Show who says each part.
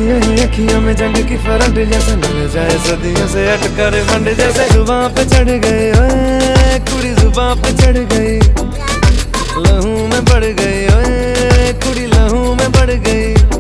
Speaker 1: ये अखियों में जंग की फरंट जैसे मिल जाए सदियों से अटका रे फंड जैसे जुबां पे चढ़ गई ओए कुड़ी जुबां पे चढ़ गई लहू में बढ़ गई ओए कुड़ी लहू में बढ़ गई।